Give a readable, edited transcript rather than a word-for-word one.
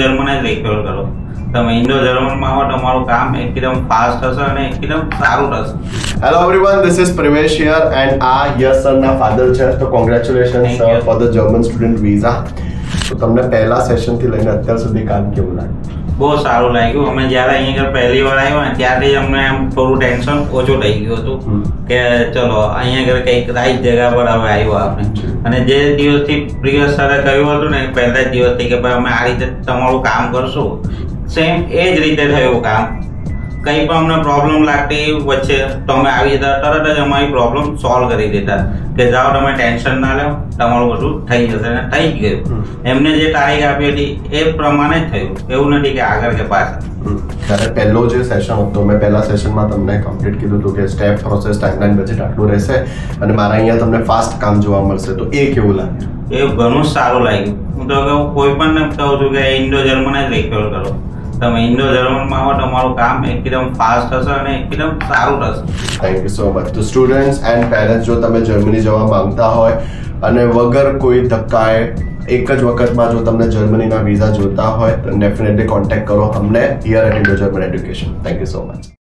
German જ refer કરો. તમે ઇન્ડો જર્મનમાં આવો તમારું કામ એકદમ ફાસ્ટ હશે અને એકદમ સારું થશે. Hello everyone, this is Privesh here and આ યસ સરના ફાધર છે. તો congratulations for the German student visa. તો તમને પહેલા સેશનથી લઈને અત્યાર સુધી કામ કેવું લાગ્યું? બહુ સારું લાગ્યું. અમે જ્યારે અહીંયા પહેલી વાર આવ્યા ને ત્યારથી અમને આમ થોડું ટેન્શન ઓછું થઈ ગયું હતું કે ચલો અહીંયા આગળ કંઈક રાઈટ જગ્યા પર હવે આવ્યો આપણે. અને જે દિવસથી પ્રિય સરે કહ્યું હતું ને પહેલા જ દિવસથી કે ભાઈ અમે આ રીતે તમારું કામ કરશું, સેમ એ જ રીતે થયું કામ. કંઈ પણ અમને પ્રોબ્લેમ લાગતી વચ્ચે તો અમે આવી જતા, તરત જ અમારી પ્રોબ્લેમ સોલ્વ કરી દેતા કે જાઓ તમે ટેન્શન ના લો, તમારું બધું થઈ જશે. અને થઈ જ ગયું. એમને જે તારીખ આપી હતી એ પ્રમાણે જ થયું, એવું નથી કે આગળ કે પાછળ. ત્યારે પહેલો જે સેશન હતો, મેં પહેલા સેશનમાં તમને કમ્પ્લીટ કીધું હતું કે સ્ટેપ પ્રોસેસ ટાઈમલાઈન બજેટ આટલું રહેશે અને મારા અહીંયા તમને ફાસ્ટ કામ જોવા મળશે. તો એ કેવું લાગ્યું? એ ઘણું સારું લાગ્યું. હું તો કહું કોઈ પણ કહું છું કે ઇન્ડો જર્મન જ રેફર કરો. તમે ઇન્ડો જર્મનમાં આવો તમારું કામ એકદમ ફાસ્ટ હશે અને એકદમ સારું થશે. Thank you so much. તો સ્ટુડન્ટ્સ એન્ડ પેરેન્ટ્સ, જો તમે જર્મની જવા માંગતા હોય અને વગર કોઈ ધક્કાએ એક જ વખતમાં જો તમને જર્મનીના વિઝા જોતા હોય તો ડેફિનેટલી કોન્ટેક્ટ કરો અમને here at Indo German Education. Thank you so much.